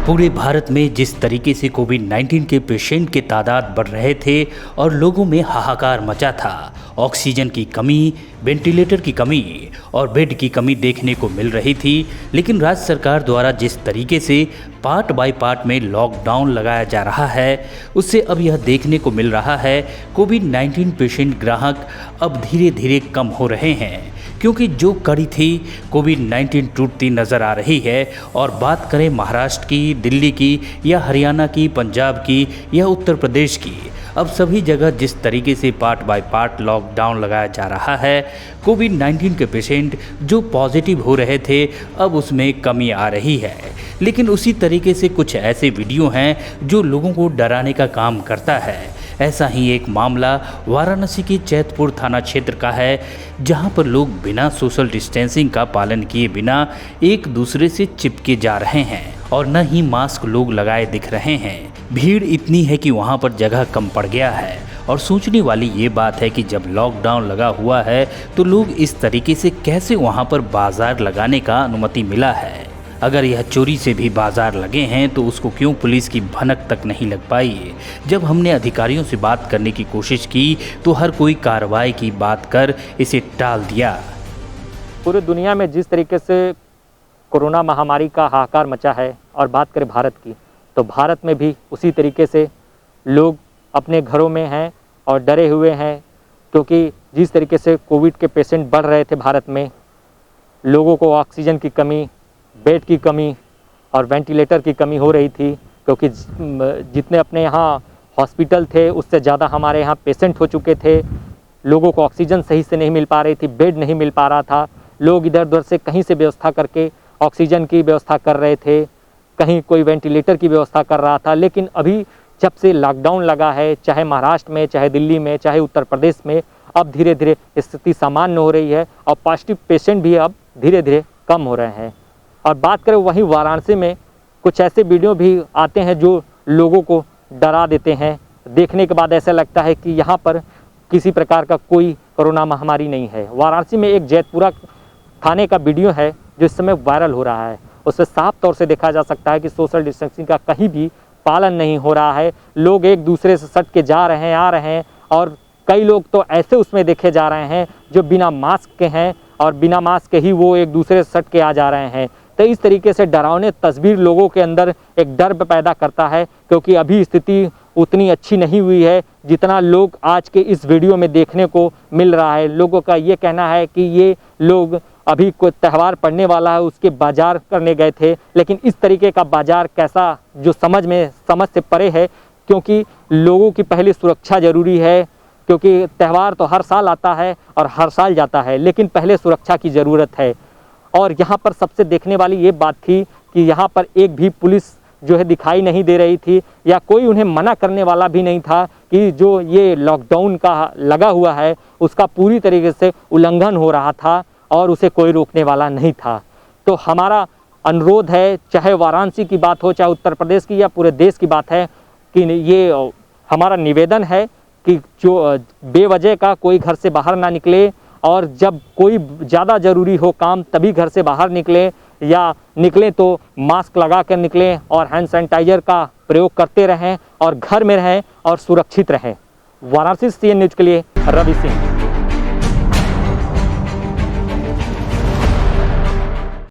पूरे भारत में जिस तरीके से कोविड-19 के पेशेंट के तादाद बढ़ रहे थे और लोगों में हाहाकार मचा था, ऑक्सीजन की कमी, वेंटिलेटर की कमी और बेड की कमी देखने को मिल रही थी। लेकिन राज्य सरकार द्वारा जिस तरीके से पार्ट बाय पार्ट में लॉकडाउन लगाया जा रहा है, उससे अब यह देखने को मिल रहा है कोविड-19 पेशेंट ग्राहक अब धीरे धीरे कम हो रहे हैं, क्योंकि जो कड़ी थी कोविड-19 टूटती नज़र आ रही है। और बात करें महाराष्ट्र की, दिल्ली की या हरियाणा की, पंजाब की या उत्तर प्रदेश की, अब सभी जगह जिस तरीके से पार्ट बाय पार्ट लॉकडाउन लगाया जा रहा है, कोविड-19 के पेशेंट जो पॉजिटिव हो रहे थे अब उसमें कमी आ रही है। लेकिन उसी तरीके से कुछ ऐसे वीडियो हैं जो लोगों को डराने का काम करता है। ऐसा ही एक मामला वाराणसी के चैतपुर थाना क्षेत्र का है, जहां पर लोग बिना सोशल डिस्टेंसिंग का पालन किए बिना एक दूसरे से चिपके जा रहे हैं और न ही मास्क लोग लगाए दिख रहे हैं। भीड़ इतनी है कि वहां पर जगह कम पड़ गया है। और सोचने वाली ये बात है कि जब लॉकडाउन लगा हुआ है तो लोग इस तरीके से कैसे वहां पर बाजार लगाने का अनुमति मिला है। अगर यह चोरी से भी बाजार लगे हैं तो उसको क्यों पुलिस की भनक तक नहीं लग पाई। जब हमने अधिकारियों से बात करने की कोशिश की तो हर कोई कार्रवाई की बात कर इसे टाल दिया। पूरी दुनिया में जिस तरीके से कोरोना महामारी का हाहाकार मचा है और बात करें भारत की, तो भारत में भी उसी तरीके से लोग अपने घरों में हैं और डरे हुए हैं, क्योंकि जिस तरीके से कोविड के पेशेंट बढ़ रहे थे भारत में, लोगों को ऑक्सीजन की कमी, बेड की कमी और वेंटिलेटर की कमी हो रही थी, क्योंकि जितने अपने यहाँ हॉस्पिटल थे उससे ज़्यादा हमारे यहाँ पेशेंट हो चुके थे। लोगों को ऑक्सीजन सही से नहीं मिल पा रही थी, बेड नहीं मिल पा रहा था। लोग इधर उधर से कहीं से व्यवस्था करके ऑक्सीजन की व्यवस्था कर रहे थे, कहीं कोई वेंटिलेटर की व्यवस्था कर रहा था। लेकिन अभी जब से लॉकडाउन लगा है, चाहे महाराष्ट्र में, चाहे दिल्ली में, चाहे उत्तर प्रदेश में, अब धीरे धीरे स्थिति सामान्य हो रही है और पॉजिटिव पेशेंट भी अब धीरे धीरे कम हो रहे हैं। और बात करें वहीं वाराणसी में, कुछ ऐसे वीडियो भी आते हैं जो लोगों को डरा देते हैं। देखने के बाद ऐसा लगता है कि यहाँ पर किसी प्रकार का कोई कोरोना महामारी नहीं है। वाराणसी में एक जैतपुरा थाने का वीडियो है जो इस समय वायरल हो रहा है। उससे साफ तौर से देखा जा सकता है कि सोशल डिस्टेंसिंग का कहीं भी पालन नहीं हो रहा है। लोग एक दूसरे से सट के जा रहे हैं, आ रहे हैं, और कई लोग तो ऐसे उसमें देखे जा रहे हैं जो बिना मास्क के हैं और बिना मास्क के ही वो एक दूसरे से सट के आ जा रहे हैं। तो इस तरीके से डरावने तस्वीर लोगों के अंदर एक डर पैदा करता है, क्योंकि अभी स्थिति उतनी अच्छी नहीं हुई है जितना लोग आज के इस वीडियो में देखने को मिल रहा है। लोगों का ये कहना है कि ये लोग अभी कोई त्यौहार पड़ने वाला है उसके बाजार करने गए थे, लेकिन इस तरीके का बाजार कैसा, जो समझ से परे है, क्योंकि लोगों की पहले सुरक्षा ज़रूरी है। क्योंकि त्यौहार तो हर साल आता है और हर साल जाता है, लेकिन पहले सुरक्षा की ज़रूरत है। और यहाँ पर सबसे देखने वाली ये बात थी कि यहाँ पर एक भी पुलिस जो है दिखाई नहीं दे रही थी, या कोई उन्हें मना करने वाला भी नहीं था कि जो ये लॉकडाउन का लगा हुआ है उसका पूरी तरीके से उल्लंघन हो रहा था और उसे कोई रोकने वाला नहीं था। तो हमारा अनुरोध है, चाहे वाराणसी की बात हो, चाहे उत्तर प्रदेश की या पूरे देश की बात है, कि ये हमारा निवेदन है कि जो बेवजह का कोई घर से बाहर ना निकले, और जब कोई ज़्यादा ज़रूरी हो काम तभी घर से बाहर निकलें, या निकलें तो मास्क लगा कर निकलें और हैंड सैनिटाइजर का प्रयोग करते रहें और घर में रहें और सुरक्षित रहें। वाराणसी CN न्यूज़ के लिए रवि सिंह।